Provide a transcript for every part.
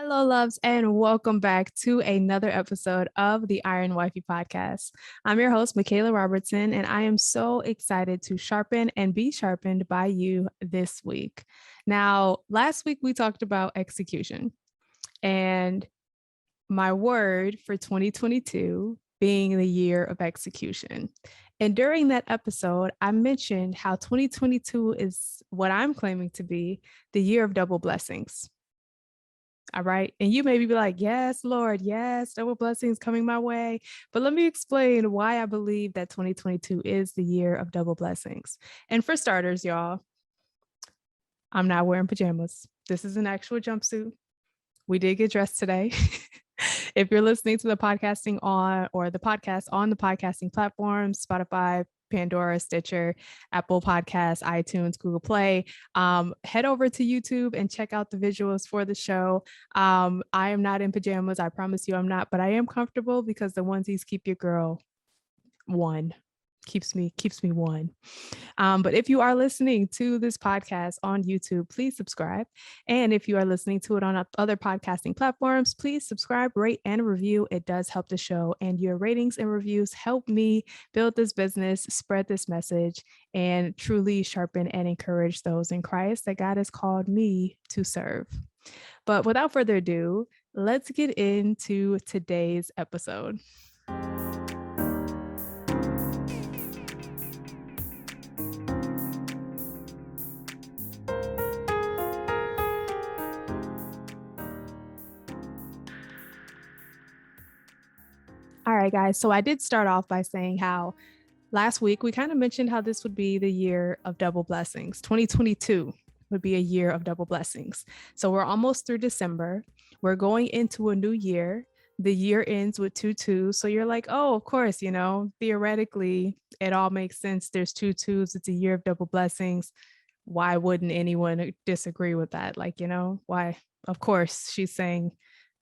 Hello, loves, and welcome back to another episode of the IRONWIFEY podcast. I'm your host, Michaela Robertson, and I am so excited to sharpen and be sharpened by you this week. Now, last week we talked about execution, and my word for 2022 being the year of execution. And during that episode, I mentioned how 2022 is what I'm claiming to be the year of double blessings. All right. And you maybe be like, yes, Lord, yes, double blessings coming my way. But let me explain why I believe that 2022 is the year of double blessings. And for starters, y'all, I'm not wearing pajamas. This is an actual jumpsuit. We did get dressed today. If you're listening to the podcasting on or the podcast on the podcasting platforms, Spotify, Pandora, Stitcher, Apple Podcasts, iTunes, Google Play, head over to YouTube and check out the visuals for the show. I am not in pajamas. I promise you I'm not, but I am comfortable because the onesies keep your girl one. Keeps me one. But if you are listening to this podcast on YouTube, please subscribe. And if you are listening to it on other podcasting platforms, please subscribe, rate, and review. It does help the show. And your ratings and reviews help me build this business, spread this message, and truly sharpen and encourage those in Christ that God has called me to serve. But without further ado, let's get into today's episode. All right, guys. So I did start off by saying how last week we kind of mentioned how this would be the year of double blessings. 2022 would be a year of double blessings. So we're almost through December. We're going into a new year. The year ends with 2-2. So you're like, oh, of course, theoretically, it all makes sense. There's 2-2s. It's a year of double blessings. Why wouldn't anyone disagree with that? Why? Of course, she's saying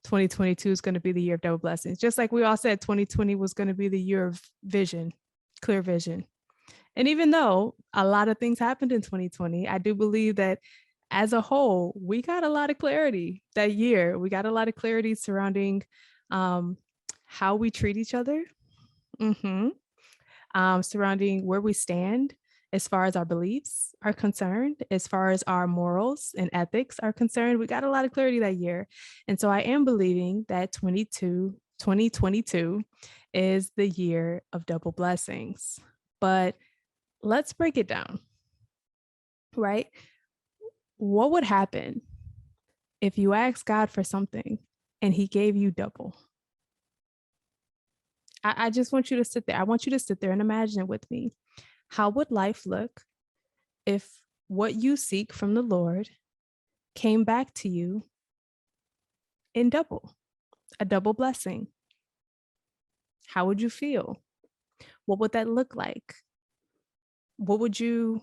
2022 is going to be the year of double blessings. Just like we all said 2020 was going to be the year of vision, clear vision. And even though a lot of things happened in 2020, I do believe that as a whole, we got a lot of clarity that year. We got a lot of clarity surrounding how we treat each other, surrounding where we stand as far as our beliefs are concerned, as far as our morals and ethics are concerned. We got a lot of clarity that year. And so I am believing that 2022 is the year of double blessings. But let's break it down, right? What would happen if you asked God for something and he gave you double? I just want you to sit there. I want you to sit there and imagine it with me. How would life look if what you seek from the Lord came back to you in double, a double blessing? How would you feel? What would that look like? What would you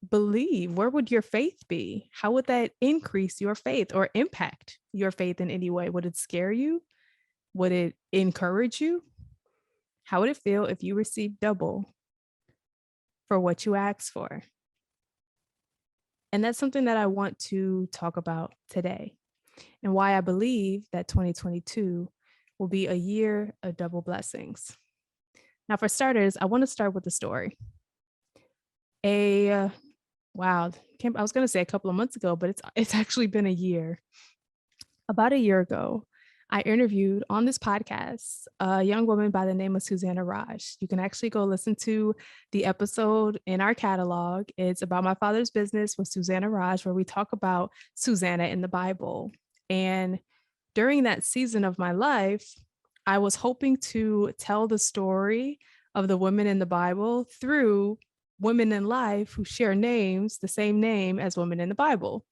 believe? Where would your faith be? How would that increase your faith or impact your faith in any way? Would it scare you? Would it encourage you? How would it feel if you received double for what you asked for? And that's something that I want to talk about today, and why I believe that 2022 will be a year of double blessings. Now, for starters, I want to start with a story. I was going to say a couple of months ago, but it's actually been a year. About a year ago, I interviewed on this podcast a young woman by the name of Susanna Raj. You can actually go listen to the episode in our catalog. It's about my father's business with Susanna Raj, where we talk about Susanna in the Bible. And during that season of my life, I was hoping to tell the story of the women in the Bible through women in life who share names, the same name as women in the Bible.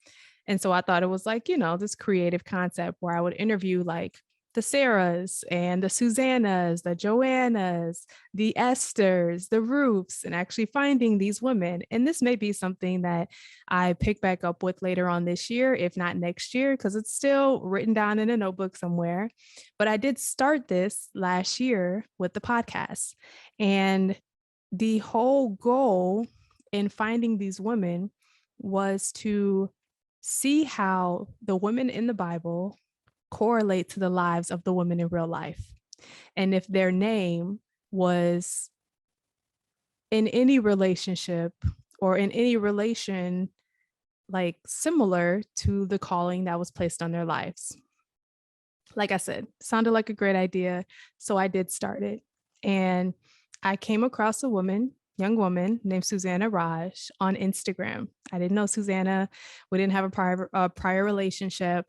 And so I thought it was this creative concept where I would interview like the Sarahs and the Susannas, the Joannas, the Esthers, the Ruths, and actually finding these women. And this may be something that I pick back up with later on this year, if not next year, because it's still written down in a notebook somewhere. But I did start this last year with the podcast. And the whole goal in finding these women was to see how the women in the Bible correlate to the lives of the women in real life. And if their name was in any relationship or in any relation, like similar to the calling that was placed on their lives. Like I said, sounded like a great idea. So I did start it. And I came across a young woman named Susanna Raj on Instagram. I didn't know Susanna. We didn't have a prior relationship.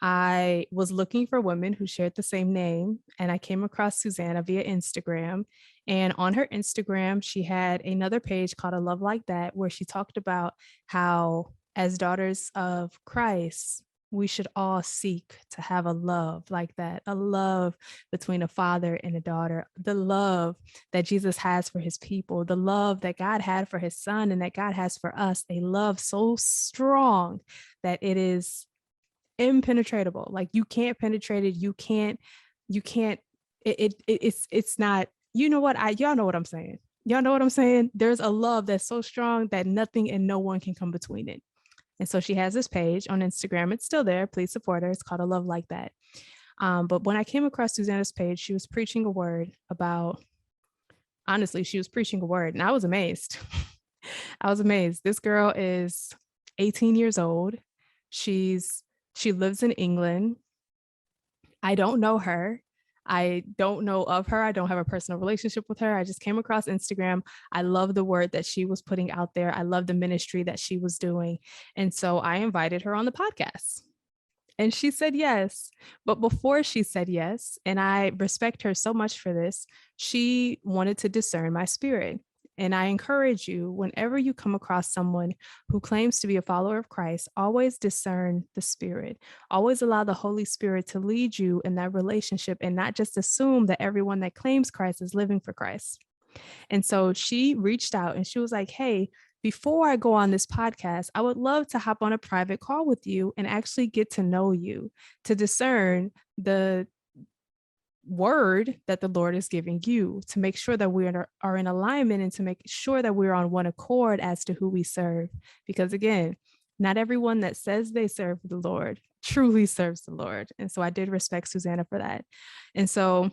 I was looking for women who shared the same name, and I came across Susanna via Instagram. And on her Instagram, she had another page called A Love Like That, where she talked about how, as daughters of Christ, we should all seek to have a love like that, a love between a father and a daughter, the love that Jesus has for his people, the love that God had for his son and that God has for us, a love so strong that it is impenetrable. Like you can't penetrate it. It's not, you know what? Y'all know what I'm saying. Y'all know what I'm saying? There's a love that's so strong that nothing and no one can come between it. And so she has this page on Instagram. It's still there. Please support her. It's called A Love Like That. But when I came across Susanna's page, she was preaching a word about, honestly, she was preaching a word, and I was amazed. I was amazed. This girl is 18 years old. She lives in England. I don't know her. I don't know of her. I don't have a personal relationship with her. I just came across Instagram. I love the word that she was putting out there. I love the ministry that she was doing. And so I invited her on the podcast. And she said yes. But before she said yes, and I respect her so much for this, she wanted to discern my spirit. And I encourage you, whenever you come across someone who claims to be a follower of Christ, always discern the spirit. Always allow the Holy Spirit to lead you in that relationship and not just assume that everyone that claims Christ is living for Christ. And so she reached out and she was like, hey, before I go on this podcast, I would love to hop on a private call with you and actually get to know you, to discern the word that the Lord is giving you, to make sure that we are in alignment and to make sure that we're on one accord as to who we serve. Because again, not everyone that says they serve the Lord truly serves the Lord. And so I did respect Susanna for that. And so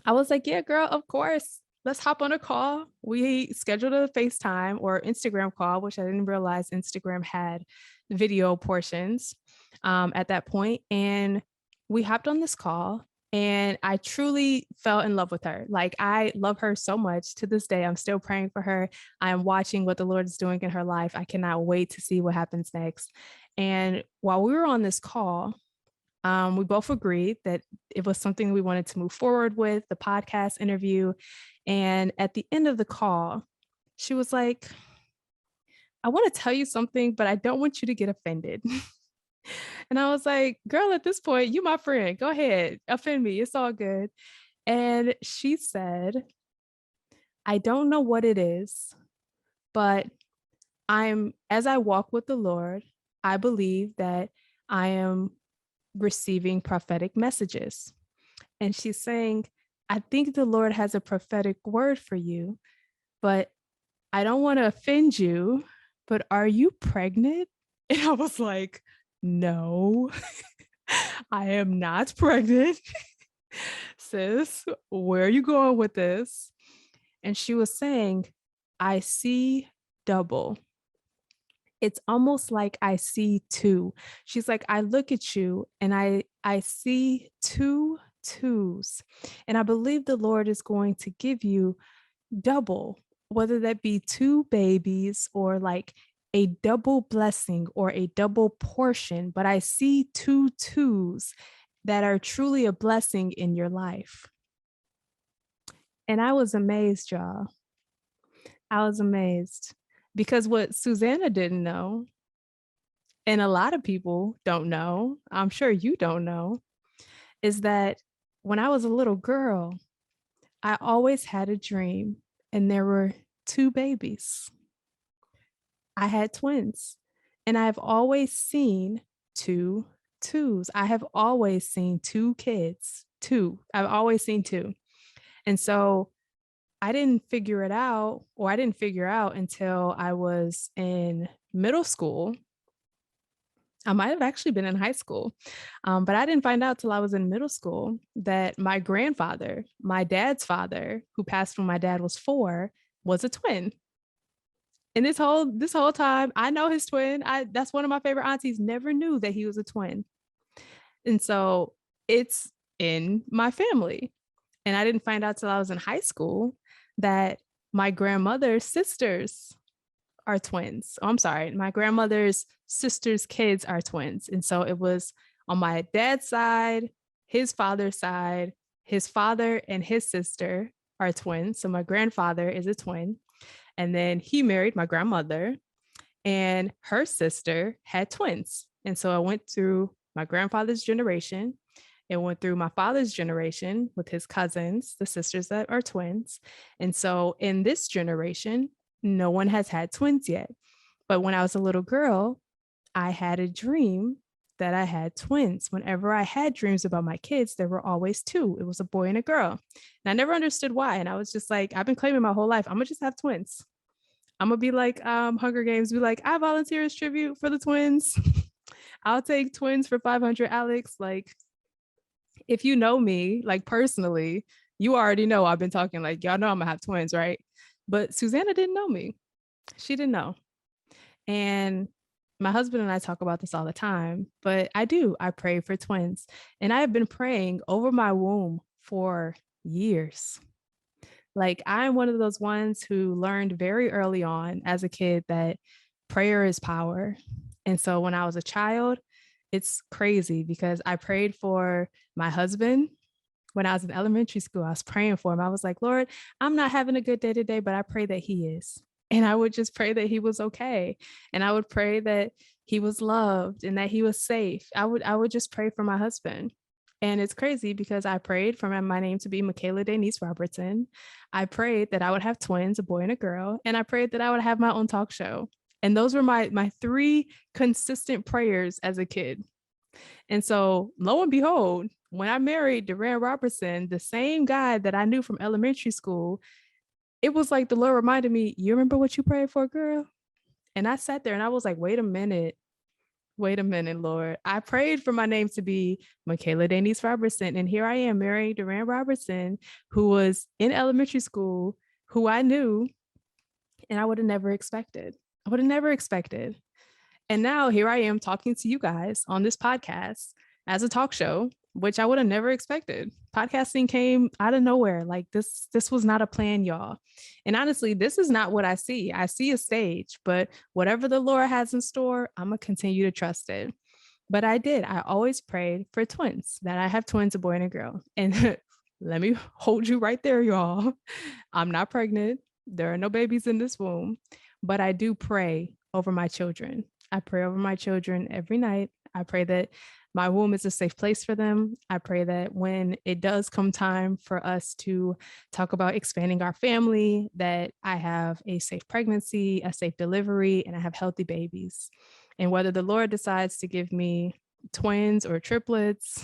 I was like, yeah, girl, of course. Let's hop on a call. We scheduled a FaceTime or Instagram call, which I didn't realize Instagram had video portions at that point. And we hopped on this call and I truly fell in love with her. Like I love her so much to this day. I'm still praying for her. I am watching what the Lord is doing in her life. I cannot wait to see what happens next. And while we were on this call, we both agreed that it was something we wanted to move forward with, the podcast interview. And at the end of the call, she was like, I want to tell you something, but I don't want you to get offended. And I was like, girl, at this point, you my friend. Go ahead, offend me. It's all good. And she said, I don't know what it is, but as I walk with the Lord, I believe that I am receiving prophetic messages. And she's saying, I think the Lord has a prophetic word for you, but I don't want to offend you, but are you pregnant? And I was like, no, I am not pregnant. Sis, where are you going with this? And she was saying, I see double. It's almost like I see two. She's like, I look at you and I see two twos. And I believe the Lord is going to give you double, whether that be two babies or like a double blessing or a double portion. But I see two twos that are truly a blessing in your life. And I was amazed, y'all. I was amazed because what Susanna didn't know, and a lot of people don't know, I'm sure you don't know, is that when I was a little girl, I always had a dream and there were two babies. I had twins and I've always seen two twos. I have always seen two kids, two. I've always seen two. And so I didn't figure it out, or I didn't figure out until I was in middle school I might have actually been in high school, but I didn't find out till I was in middle school that my grandfather, my dad's father, who passed when my dad was 4, was a twin. And this whole time, I know his twin. That's one of my favorite aunties. Never knew that he was a twin, and so it's in my family. And I didn't find out till I was in high school that my grandmother's sisters are twins. Oh, I'm sorry. My grandmother's sister's kids are twins. And so it was on my dad's side, his father's side, his father and his sister are twins. So my grandfather is a twin. And then he married my grandmother, and her sister had twins. And so I went through my grandfather's generation. It went through my father's generation with his cousins, the sisters that are twins. And so in this generation, no one has had twins yet. But when I was a little girl, I had a dream that I had twins. Whenever I had dreams about my kids, there were always two. It was a boy and a girl. And I never understood why. And I was just like, I've been claiming my whole life, I'm gonna just have twins. I'm gonna be like Hunger Games, be like, I volunteer as tribute for the twins. I'll take twins for 500 Alex. Like, if you know me, like personally, you already know I've been talking like, y'all know I'm gonna have twins, right? But Susanna didn't know me. She didn't know. And my husband and I talk about this all the time, but I do. I pray for twins. And I have been praying over my womb for years. Like, I'm one of those ones who learned very early on as a kid that prayer is power. And so when I was a child, it's crazy because I prayed for my husband. When I was in elementary school, I was praying for him. I was like, Lord, I'm not having a good day today, but I pray that he is. And I would just pray that he was okay. And I would pray that he was loved and that he was safe. I would just pray for my husband. And it's crazy because I prayed for my name to be Michaela Denise Robertson. I prayed that I would have twins, a boy and a girl. And I prayed that I would have my own talk show. And those were my 3 consistent prayers as a kid. And so lo and behold, when I married Duran Robertson, the same guy that I knew from elementary school, it was like the Lord reminded me, you remember what you prayed for, girl? And I sat there and I was like, wait a minute, Lord. I prayed for my name to be Michaela Denise Robertson. And here I am marrying Duran Robertson, who was in elementary school, who I knew, and I would have never expected. I would have never expected. And now here I am talking to you guys on this podcast as a talk show, which I would have never expected. Podcasting came out of nowhere. Like this was not a plan, y'all. And honestly, this is not what I see. I see a stage, but whatever the Lord has in store, I'm gonna continue to trust it. But I did. I always prayed for twins, that I have twins, a boy and a girl. And let me hold you right there, y'all. I'm not pregnant. There are no babies in this womb, but I do pray over my children. I pray over my children every night. I pray that my womb is a safe place for them. I pray that when it does come time for us to talk about expanding our family, that I have a safe pregnancy, a safe delivery, and I have healthy babies. And whether the Lord decides to give me twins or triplets,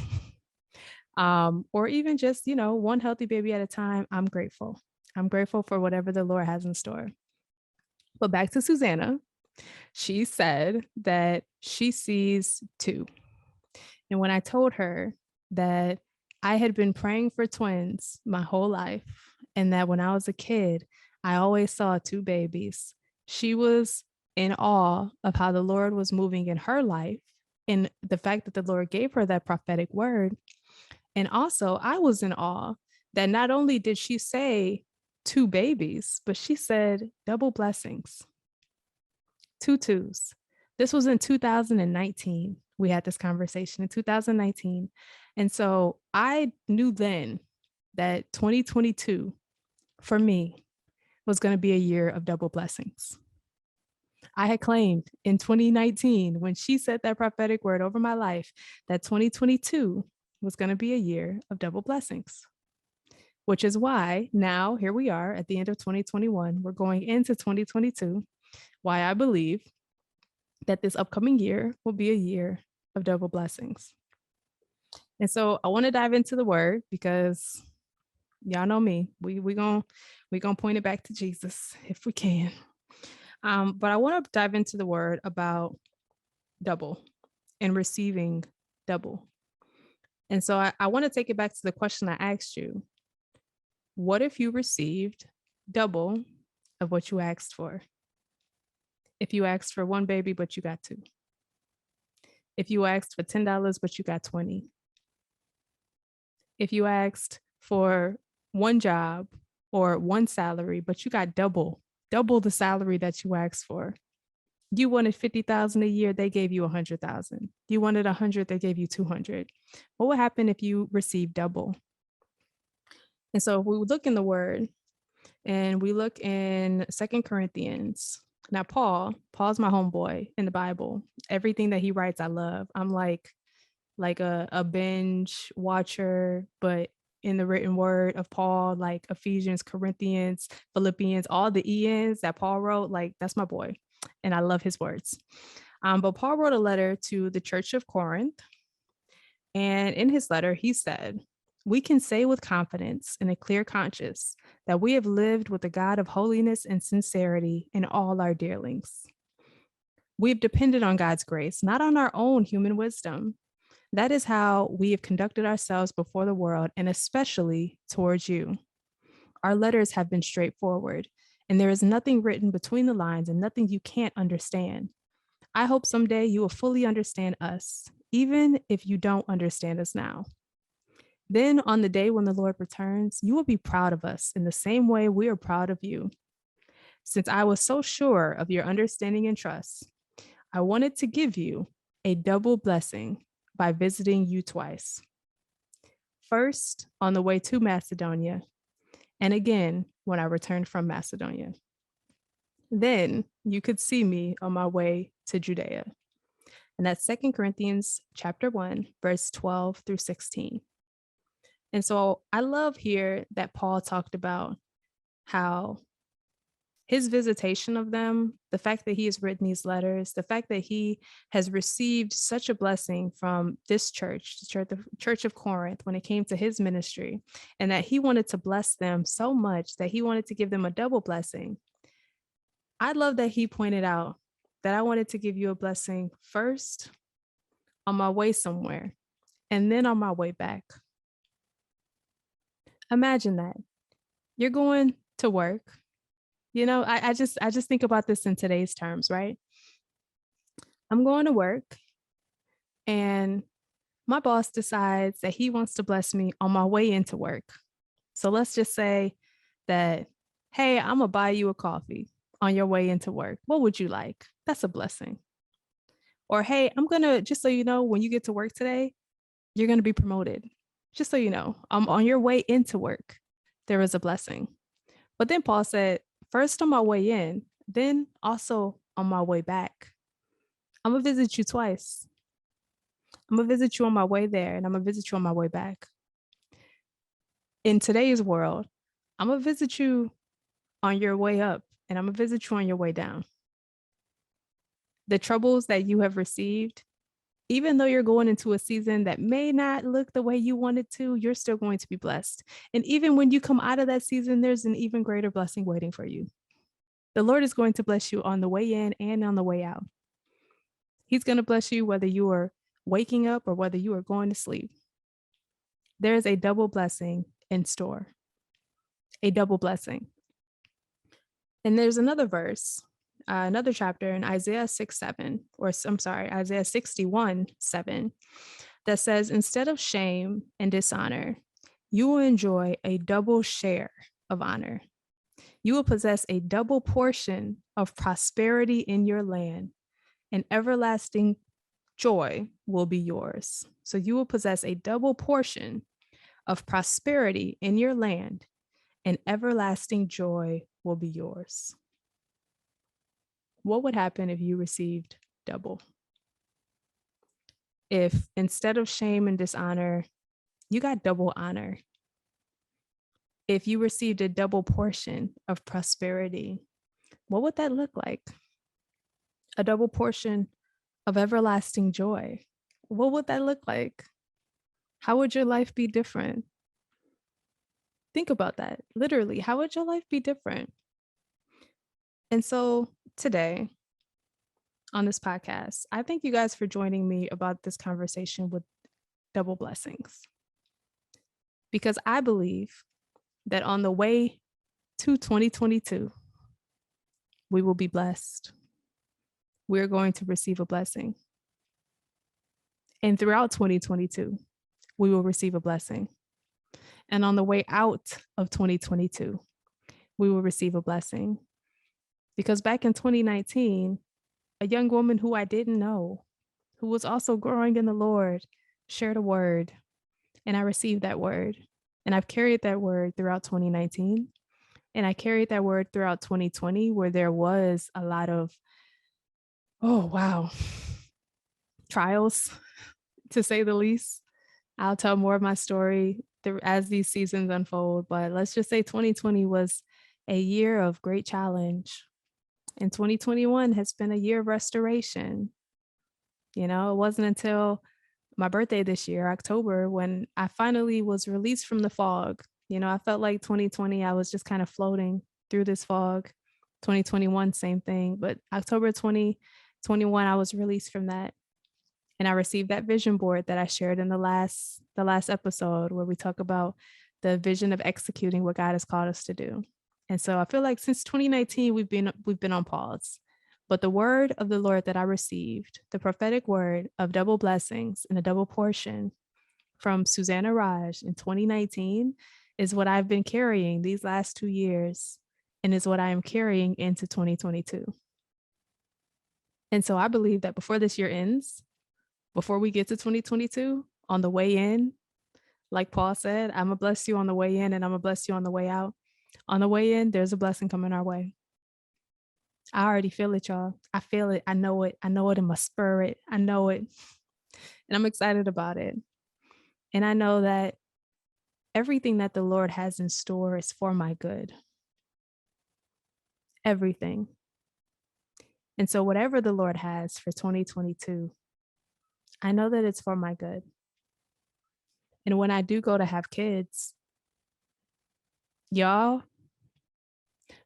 or even just, one healthy baby at a time, I'm grateful. I'm grateful for whatever the Lord has in store. But back to Susanna. She said that she sees 2. And when I told her that I had been praying for twins my whole life, and that when I was a kid, I always saw 2 babies, she was in awe of how the Lord was moving in her life and the fact that the Lord gave her that prophetic word. And also, I was in awe that not only did she say 2 babies, but she said double blessings. 2 twos. This was in 2019. We had this conversation in 2019. And so I knew then that 2022 for me was going to be a year of double blessings. I had claimed in 2019, when she said that prophetic word over my life, that 2022 was going to be a year of double blessings, which is why now here we are at the end of 2021. We're going into 2022. Why I believe that this upcoming year will be a year of double blessings. And so I want to dive into the word because y'all know me. We gonna point it back to Jesus if we can. But I want to dive into the word about double and receiving double. And so I want to take it back to the question I asked you. What if you received double of what you asked for? If you asked for one baby, but you got two. If you asked for $10, but you got 20. If you asked for one job or one salary, but you got double the salary that you asked for. You wanted 50,000 a year, they gave you 100,000. You wanted 100, they gave you 200. What would happen if you received double? And so if we look in the word and we look in 2 Corinthians. Now, Paul's my homeboy in the Bible. Everything that he writes, I love. I'm like a binge watcher, but in the written word of Paul, like Ephesians, Corinthians, Philippians, all the ENs that Paul wrote, like that's my boy. And I love his words. But Paul wrote a letter to the church of Corinth. And in his letter, he said, we can say with confidence and a clear conscience that we have lived with the God of holiness and sincerity in all our dealings. We've depended on God's grace, not on our own human wisdom. That is how we have conducted ourselves before the world, and especially towards you. Our letters have been straightforward, and there is nothing written between the lines and nothing you can't understand. I hope someday you will fully understand us, even if you don't understand us now. Then on the day when the Lord returns, you will be proud of us in the same way we are proud of you. Since I was so sure of your understanding and trust, I wanted to give you a double blessing by visiting you twice. First, on the way to Macedonia, and again when I returned from Macedonia. Then you could see me on my way to Judea. And that's 2 Corinthians chapter 1, verse 12 through 16. And so I love here that Paul talked about how his visitation of them, the fact that he has written these letters, the fact that he has received such a blessing from this church, the church of Corinth, when it came to his ministry, and that he wanted to bless them so much that he wanted to give them a double blessing. I love that he pointed out that I wanted to give you a blessing first on my way somewhere, and then on my way back. Imagine that. You're going to work. You know, I just think about this in today's terms, right? I'm going to work and my boss decides that he wants to bless me on my way into work. So let's just say that, hey, I'm gonna buy you a coffee on your way into work. What would you like? That's a blessing. Or, hey, I'm gonna, just so you know, when you get to work today, you're gonna be promoted. Just so you know, I'm on your way into work. There is a blessing. But then Paul said, first on my way in, then also on my way back. I'm gonna visit you twice. I'm gonna visit you on my way there, and I'm gonna visit you on my way back. In today's world, I'm gonna visit you on your way up, and I'm gonna visit you on your way down. The troubles that you have received, even though you're going into a season that may not look the way you want it to, you're still going to be blessed. And even when you come out of that season, there's an even greater blessing waiting for you. The Lord is going to bless you on the way in and on the way out. He's going to bless you whether you are waking up or whether you are going to sleep. There is a double blessing in store, a double blessing. And there's another verse, another chapter in Isaiah 61:7, that says, instead of shame and dishonor, you will enjoy a double share of honor. You will possess a double portion of prosperity in your land, and everlasting joy will be yours. So you will possess a double portion of prosperity in your land, and everlasting joy will be yours. What would happen if you received double? If instead of shame and dishonor, you got double honor? If you received a double portion of prosperity, what would that look like? A double portion of everlasting joy. What would that look like? How would your life be different? Think about that. Literally, how would your life be different? And so today, on this podcast. I thank you guys for joining me about this conversation with double blessings, because I believe that on the way to 2022, we will be blessed. We're going to receive a blessing. And throughout 2022, we will receive a blessing. And on the way out of 2022, we will receive a blessing. Because back in 2019, a young woman who I didn't know, who was also growing in the Lord, shared a word, and I received that word. And I've carried that word throughout 2019. And I carried that word throughout 2020, where there was a lot of, oh, wow, trials, to say the least. I'll tell more of my story as these seasons unfold, but let's just say 2020 was a year of great challenge. And 2021 has been a year of restoration. You know, it wasn't until my birthday this year, October, when I finally was released from the fog. You know, I felt like 2020, I was just kind of floating through this fog. 2021, same thing. But October 2021, I was released from that. And I received that vision board that I shared in the last episode, where we talk about the vision of executing what God has called us to do. And so I feel like since 2019, we've been on pause. But the word of the Lord that I received, the prophetic word of double blessings and a double portion from Susanna Raj in 2019, is what I've been carrying these last 2 years, and is what I am carrying into 2022. And so I believe that before this year ends, before we get to 2022, on the way in, like Paul said, I'm gonna bless you on the way in and I'm gonna bless you on the way out. On the way in, there's a blessing coming our way. I already feel it, y'all. I feel it. I know it. I know it in my spirit. I know it. And I'm excited about it. And I know that everything that the Lord has in store is for my good. Everything. And so whatever the Lord has for 2022, I know that it's for my good. And when I do go to have kids, y'all,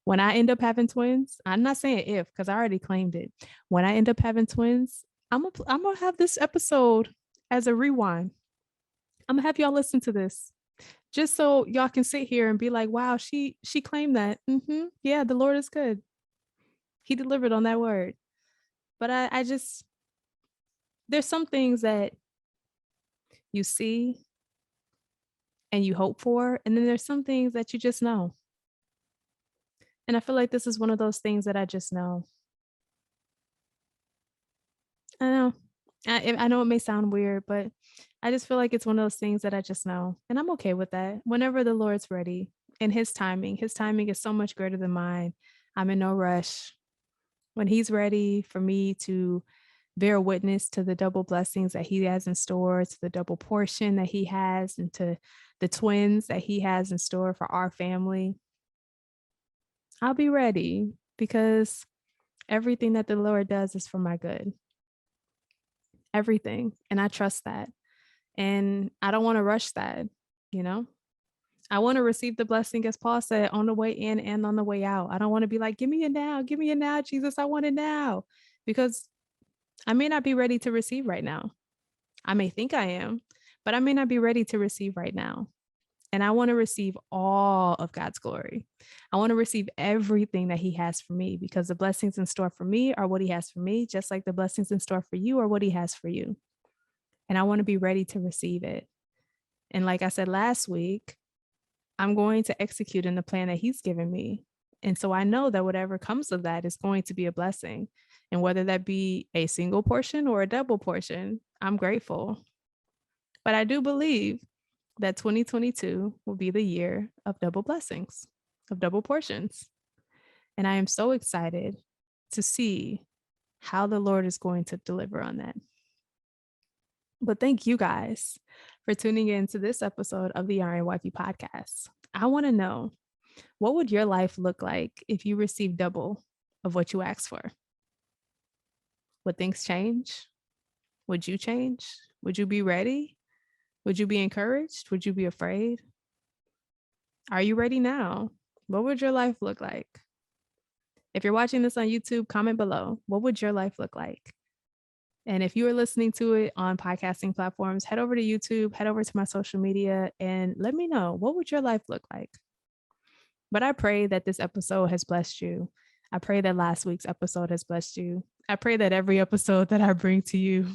when I end up having twins, I'm not saying if, because I already claimed it. When I end up having twins, I'm gonna have this episode as a rewind. I'm gonna have y'all listen to this, just so y'all can sit here and be like, wow, she claimed that. Yeah, the Lord is good. He delivered on that word. But I just, there's some things that you see and you hope for, and then there's some things that you just know. And I feel like this is one of those things that I just know. I know. I know it may sound weird, but I just feel like it's one of those things that I just know. And I'm okay with that. Whenever the Lord's ready, and his timing is so much greater than mine. I'm in no rush. When he's ready for me to bear witness to the double blessings that he has in store, to the double portion that he has, and to the twins that he has in store for our family, I'll be ready, because everything that the Lord does is for my good. Everything. And I trust that. And I don't want to rush that, you know? I want to receive the blessing, as Paul said, on the way in and on the way out. I don't want to be like, give me it now, Jesus, I want it now. Because I may not be ready to receive right now. I may think I am, but I may not be ready to receive right now. And I want to receive all of God's glory. I want to receive everything that he has for me, because the blessings in store for me are what he has for me, just like the blessings in store for you are what he has for you. And I want to be ready to receive it. And like I said last week, I'm going to execute in the plan that he's given me. And so I know that whatever comes of that is going to be a blessing. And whether that be a single portion or a double portion, I'm grateful. But I do believe that 2022 will be the year of double blessings, of double portions. And I am so excited to see how the Lord is going to deliver on that. But thank you guys for tuning in to this episode of the IRONWIFEY podcast. I want to know, what would your life look like if you received double of what you asked for? Would things change? Would you change? Would you be ready? Would you be encouraged? Would you be afraid? Are you ready now? What would your life look like? If you're watching this on YouTube, comment below. What would your life look like? And if you are listening to it on podcasting platforms, head over to YouTube, head over to my social media, and let me know, what would your life look like? But I pray that this episode has blessed you. I pray that last week's episode has blessed you. I pray that every episode that I bring to you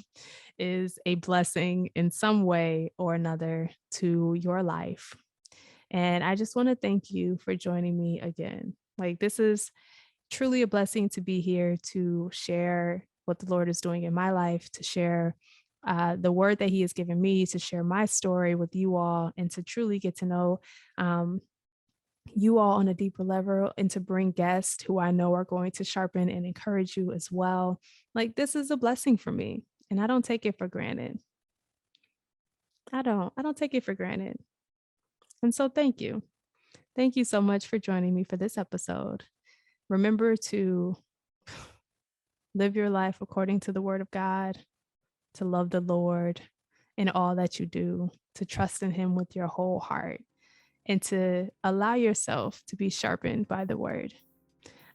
is a blessing in some way or another to your life. And I just want to thank you for joining me again. Like, this is truly a blessing to be here to share what the Lord is doing in my life, to share the word that He has given me, to share my story with you all, and to truly get to know you all on a deeper level, and to bring guests who I know are going to sharpen and encourage you as well. Like, this is a blessing for me, and I don't take it for granted. I don't take it for granted. And so thank you. Thank you so much for joining me for this episode. Remember to live your life according to the word of God, to love the Lord in all that you do, to trust in Him with your whole heart, and to allow yourself to be sharpened by the word.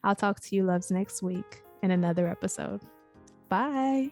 I'll talk to you, loves, next week in another episode. Bye.